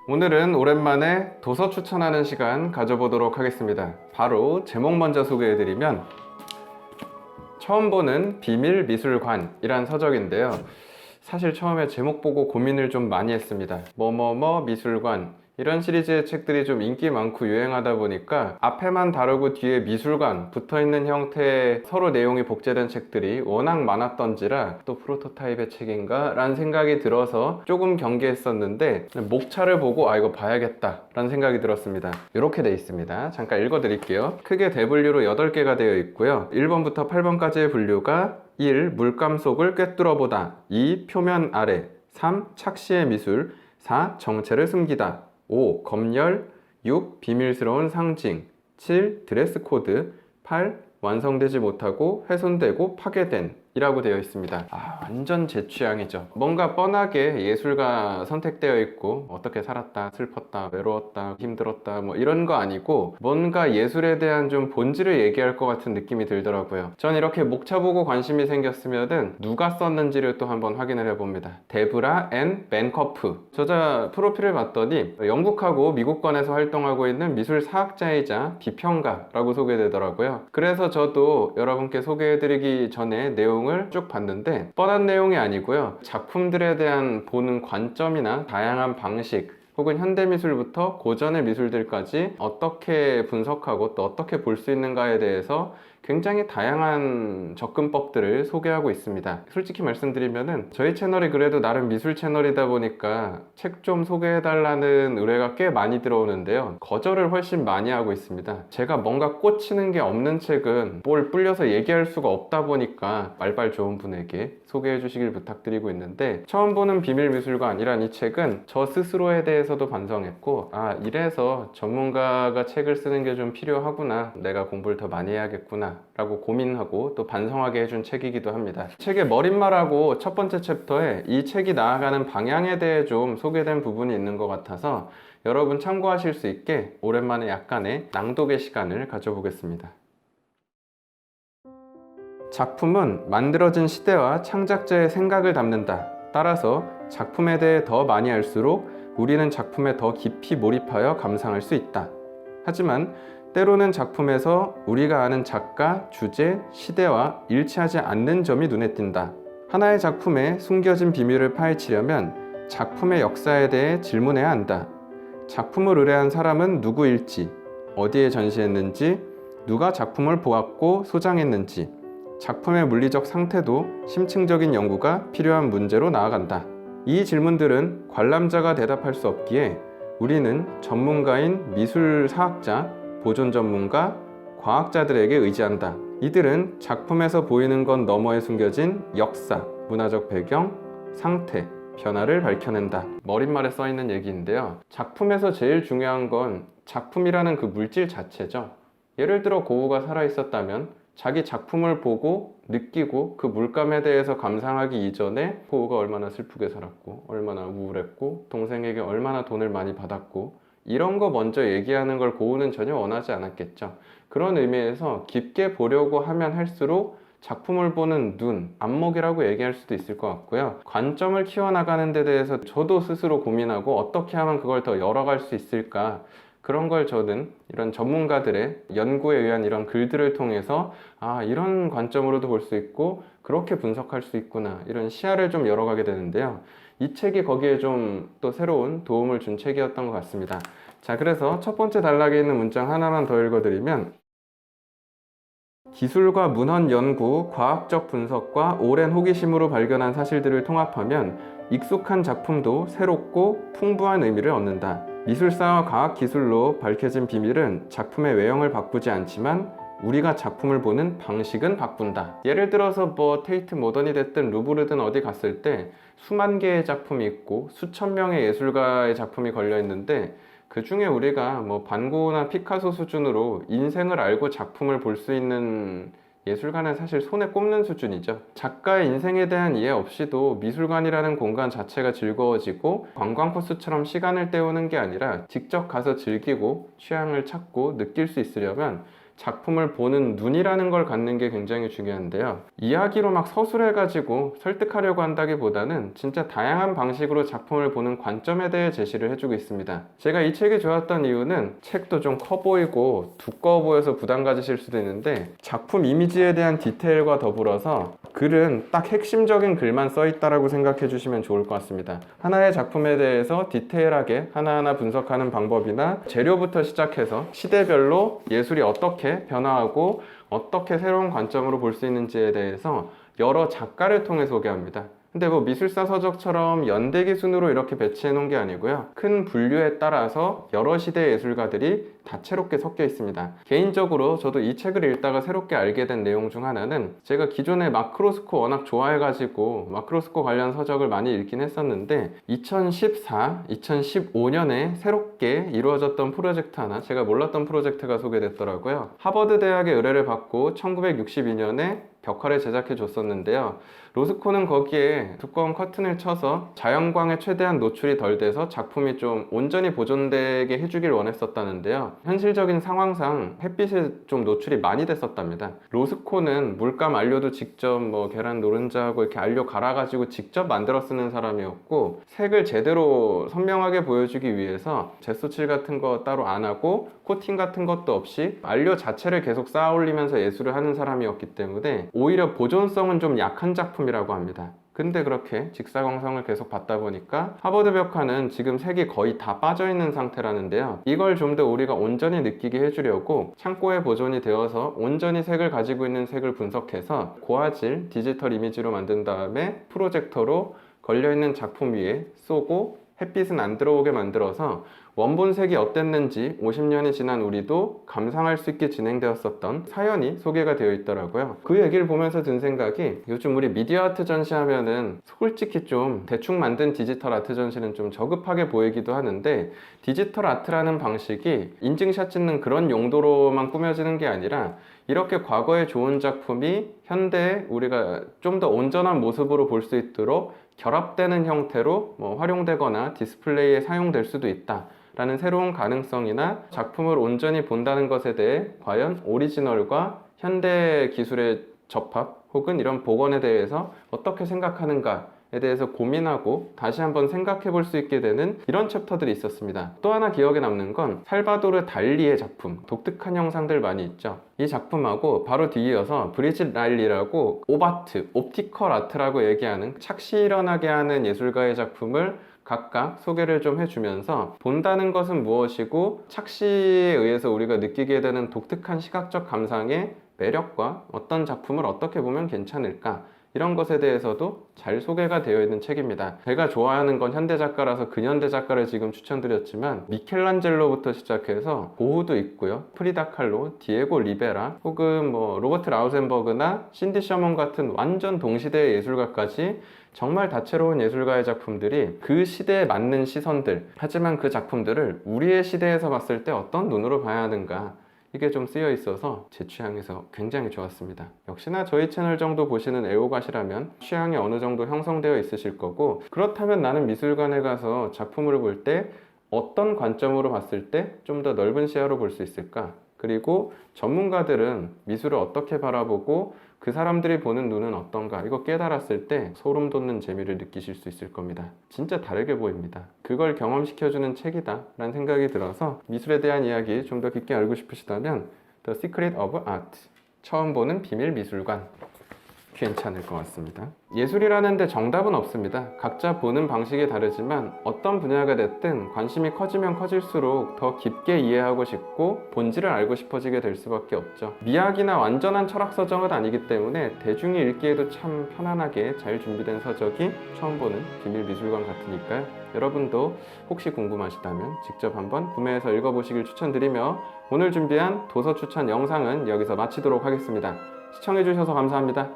오늘은 오랜만에 도서 추천하는 시간 가져보도록 하겠습니다. 바로 제목 먼저 소개해드리면 처음 보는 비밀미술관이란 서적인데요. 사실 처음에 제목 보고 고민을 좀 많이 했습니다. 뭐뭐뭐 미술관 이런 시리즈의 책들이 좀 인기 많고 유행하다 보니까 앞에만 다루고 뒤에 미술관 붙어있는 형태의 서로 내용이 복제된 책들이 워낙 많았던지라 또 프로토타입의 책인가 라는 생각이 들어서 조금 경계했었는데 목차를 보고 이거 봐야겠다 라는 생각이 들었습니다. 이렇게 되어 있습니다. 잠깐 읽어드릴게요. 크게 대분류로 8개가 되어 있고요. 1번부터 8번까지의 분류가 1. 물감 속을 꿰뚫어보다. 2. 표면 아래. 3. 착시의 미술. 4. 정체를 숨기다. 5. 검열. 6. 비밀스러운 상징. 7. 드레스 코드. 8. 완성되지 못하고 훼손되고 파괴된 이라고 되어 있습니다. 완전 제 취향이죠. 뭔가 뻔하게 예술가 선택되어 있고 어떻게 살았다, 슬펐다, 외로웠다, 힘들었다 뭐 이런 거 아니고 뭔가 예술에 대한 좀 본질을 얘기할 것 같은 느낌이 들더라고요. 전 이렇게 목차 보고 관심이 생겼으면은 누가 썼는지를 또 한번 확인을 해봅니다. 데브라 앤 맨커프 저자 프로필을 봤더니 영국하고 미국권에서 활동하고 있는 미술 사학자이자 비평가라고 소개되더라고요. 그래서 저도 여러분께 소개해드리기 전에 내용을 쭉 봤는데 뻔한 내용이 아니고요. 작품들에 대한 보는 관점이나 다양한 방식 혹은 현대미술부터 고전의 미술들까지 어떻게 분석하고 또 어떻게 볼 수 있는가에 대해서 굉장히 다양한 접근법들을 소개하고 있습니다. 솔직히 말씀드리면은 저희 채널이 그래도 나름 미술 채널이다 보니까 책 좀 소개해달라는 의뢰가 꽤 많이 들어오는데요. 거절을 훨씬 많이 하고 있습니다. 제가 뭔가 꽂히는 게 없는 책은 뭘 불려서 얘기할 수가 없다 보니까 말발 좋은 분에게 소개해 주시길 부탁드리고 있는데 처음 보는 비밀미술관이란 이 책은 저 스스로에 대해서도 반성했고 이래서 전문가가 책을 쓰는 게 좀 필요하구나, 내가 공부를 더 많이 해야겠구나 라고 고민하고 또 반성하게 해준 책이기도 합니다. 책의 머릿말하고 첫 번째 챕터에 이 책이 나아가는 방향에 대해 좀 소개된 부분이 있는 것 같아서 여러분 참고하실 수 있게 오랜만에 약간의 낭독의 시간을 가져보겠습니다. 작품은 만들어진 시대와 창작자의 생각을 담는다. 따라서 작품에 대해 더 많이 알수록 우리는 작품에 더 깊이 몰입하여 감상할 수 있다. 하지만 때로는 작품에서 우리가 아는 작가, 주제, 시대와 일치하지 않는 점이 눈에 띈다. 하나의 작품에 숨겨진 비밀을 파헤치려면 작품의 역사에 대해 질문해야 한다. 작품을 의뢰한 사람은 누구일지, 어디에 전시했는지, 누가 작품을 보았고 소장했는지, 작품의 물리적 상태도 심층적인 연구가 필요한 문제로 나아간다. 이 질문들은 관람자가 대답할 수 없기에 우리는 전문가인 미술사학자, 보존 전문가, 과학자들에게 의지한다. 이들은 작품에서 보이는 것 너머에 숨겨진 역사, 문화적 배경, 상태, 변화를 밝혀낸다. 머릿말에 써있는 얘기인데요. 작품에서 제일 중요한 건 작품이라는 그 물질 자체죠. 예를 들어 고우가 살아있었다면 자기 작품을 보고 느끼고 그 물감에 대해서 감상하기 이전에 고우가 얼마나 슬프게 살았고 얼마나 우울했고 동생에게 얼마나 돈을 많이 받았고 이런 거 먼저 얘기하는 걸 고우는 전혀 원하지 않았겠죠. 그런 의미에서 깊게 보려고 하면 할수록 작품을 보는 눈, 안목이라고 얘기할 수도 있을 것 같고요. 관점을 키워나가는 데 대해서 저도 스스로 고민하고 어떻게 하면 그걸 더 열어갈 수 있을까, 그런 걸 저는 이런 전문가들의 연구에 의한 이런 글들을 통해서 이런 관점으로도 볼 수 있고 그렇게 분석할 수 있구나, 이런 시야를 좀 열어가게 되는데요. 이 책이 거기에 좀 또 새로운 도움을 준 책이었던 것 같습니다. 자, 그래서 첫 번째 단락에 있는 문장 하나만 더 읽어드리면, 기술과 문헌 연구, 과학적 분석과 오랜 호기심으로 발견한 사실들을 통합하면 익숙한 작품도 새롭고 풍부한 의미를 얻는다. 미술사와 과학기술로 밝혀진 비밀은 작품의 외형을 바꾸지 않지만 우리가 작품을 보는 방식은 바꾼다. 예를 들어서 테이트 모던이 됐든 루브르든 어디 갔을 때 수만 개의 작품이 있고 수천 명의 예술가의 작품이 걸려 있는데 그 중에 우리가 반고나 피카소 수준으로 인생을 알고 작품을 볼 수 있는 예술가는 사실 손에 꼽는 수준이죠. 작가의 인생에 대한 이해 없이도 미술관이라는 공간 자체가 즐거워지고 관광 코스처럼 시간을 때우는 게 아니라 직접 가서 즐기고 취향을 찾고 느낄 수 있으려면 작품을 보는 눈이라는 걸 갖는 게 굉장히 중요한데요. 이야기로 막 서술해가지고 설득하려고 한다기보다는 진짜 다양한 방식으로 작품을 보는 관점에 대해 제시를 해주고 있습니다. 제가 이 책이 좋았던 이유는 책도 좀 커 보이고 두꺼워 보여서 부담 가지실 수도 있는데 작품 이미지에 대한 디테일과 더불어서 글은 딱 핵심적인 글만 써 있다라고 생각해 주시면 좋을 것 같습니다. 하나의 작품에 대해서 디테일하게 하나하나 분석하는 방법이나 재료부터 시작해서 시대별로 예술이 어떻게 변화하고 어떻게 새로운 관점으로 볼 수 있는지에 대해서 여러 작가를 통해 소개합니다. 근데 뭐 미술사 서적처럼 연대기 순으로 이렇게 배치해 놓은 게 아니고요. 큰 분류에 따라서 여러 시대의 예술가들이 다채롭게 섞여 있습니다. 개인적으로 저도 이 책을 읽다가 새롭게 알게 된 내용 중 하나는 제가 기존에 마크로스코 워낙 좋아해가지고 마크로스코 관련 서적을 많이 읽긴 했었는데 2014, 2015년에 새롭게 이루어졌던 프로젝트 하나, 제가 몰랐던 프로젝트가 소개됐더라고요. 하버드 대학의 의뢰를 받고 1962년에 벽화를 제작해 줬었는데요. 로스코는 거기에 두꺼운 커튼을 쳐서 자연광에 최대한 노출이 덜 돼서 작품이 좀 온전히 보존되게 해주길 원했었다는데요. 현실적인 상황상 햇빛에 좀 노출이 많이 됐었답니다. 로스코는 물감 안료도 직접 뭐 계란 노른자하고 이렇게 안료 갈아가지고 직접 만들어 쓰는 사람이었고, 색을 제대로 선명하게 보여주기 위해서 제소칠 같은 거 따로 안 하고 코팅 같은 것도 없이 안료 자체를 계속 쌓아 올리면서 예술을 하는 사람이었기 때문에 오히려 보존성은 좀 약한 작품이라고 합니다. 근데 그렇게 직사광선을 계속 받다 보니까 하버드 벽화는 지금 색이 거의 다 빠져있는 상태라는데요. 이걸 좀 더 우리가 온전히 느끼게 해주려고 창고에 보존이 되어서 온전히 색을 가지고 있는 색을 분석해서 고화질 디지털 이미지로 만든 다음에 프로젝터로 걸려있는 작품 위에 쏘고 햇빛은 안 들어오게 만들어서 원본색이 어땠는지 50년이 지난 우리도 감상할 수 있게 진행되었었던 사연이 소개가 되어 있더라고요. 그 얘기를 보면서 든 생각이, 요즘 우리 미디어 아트 전시하면은 솔직히 좀 대충 만든 디지털 아트 전시는 좀 저급하게 보이기도 하는데, 디지털 아트라는 방식이 인증샷 찍는 그런 용도로만 꾸며지는 게 아니라 이렇게 과거의 좋은 작품이 현대에 우리가 좀 더 온전한 모습으로 볼 수 있도록 결합되는 형태로 활용되거나 디스플레이에 사용될 수도 있다 라는 새로운 가능성이나 작품을 온전히 본다는 것에 대해 과연 오리지널과 현대 기술의 접합 혹은 이런 복원에 대해서 어떻게 생각하는가에 대해서 고민하고 다시 한번 생각해 볼 수 있게 되는 이런 챕터들이 있었습니다. 또 하나 기억에 남는 건 살바도르 달리의 작품, 독특한 형상들 많이 있죠. 이 작품하고 바로 뒤이어서 브리짓 라일리라고 오바트, 옵티컬 아트라고 얘기하는 착시일어나게 하는 예술가의 작품을 각각 소개를 좀 해주면서 본다는 것은 무엇이고 착시에 의해서 우리가 느끼게 되는 독특한 시각적 감상의 매력과 어떤 작품을 어떻게 보면 괜찮을까, 이런 것에 대해서도 잘 소개가 되어 있는 책입니다. 제가 좋아하는 건 현대 작가라서 근현대 작가를 지금 추천드렸지만 미켈란젤로부터 시작해서 고흐도 있고요, 프리다 칼로, 디에고 리베라 혹은 로버트 라우센버그나 신디 셔먼 같은 완전 동시대의 예술가까지 정말 다채로운 예술가의 작품들이 그 시대에 맞는 시선들, 하지만 그 작품들을 우리의 시대에서 봤을 때 어떤 눈으로 봐야 하는가, 이게 좀 쓰여 있어서 제 취향에서 굉장히 좋았습니다. 역시나 저희 채널 정도 보시는 애호가시라면 취향이 어느 정도 형성되어 있으실 거고, 그렇다면 나는 미술관에 가서 작품을 볼 때 어떤 관점으로 봤을 때 좀 더 넓은 시야로 볼 수 있을까, 그리고 전문가들은 미술을 어떻게 바라보고 그 사람들이 보는 눈은 어떤가, 이거 깨달았을 때 소름 돋는 재미를 느끼실 수 있을 겁니다. 진짜 다르게 보입니다. 그걸 경험시켜주는 책이다 라는 생각이 들어서 미술에 대한 이야기 좀 더 깊게 알고 싶으시다면 The Secret of Art, 처음 보는 비밀 미술관, 괜찮을 것 같습니다. 예술이라는 데 정답은 없습니다. 각자 보는 방식이 다르지만 어떤 분야가 됐든 관심이 커지면 커질수록 더 깊게 이해하고 싶고 본질을 알고 싶어지게 될 수밖에 없죠. 미학이나 완전한 철학 서적은 아니기 때문에 대중이 읽기에도 참 편안하게 잘 준비된 서적이 처음 보는 비밀 미술관 같으니까요. 여러분도 혹시 궁금하시다면 직접 한번 구매해서 읽어보시길 추천드리며, 오늘 준비한 도서 추천 영상은 여기서 마치도록 하겠습니다. 시청해주셔서 감사합니다.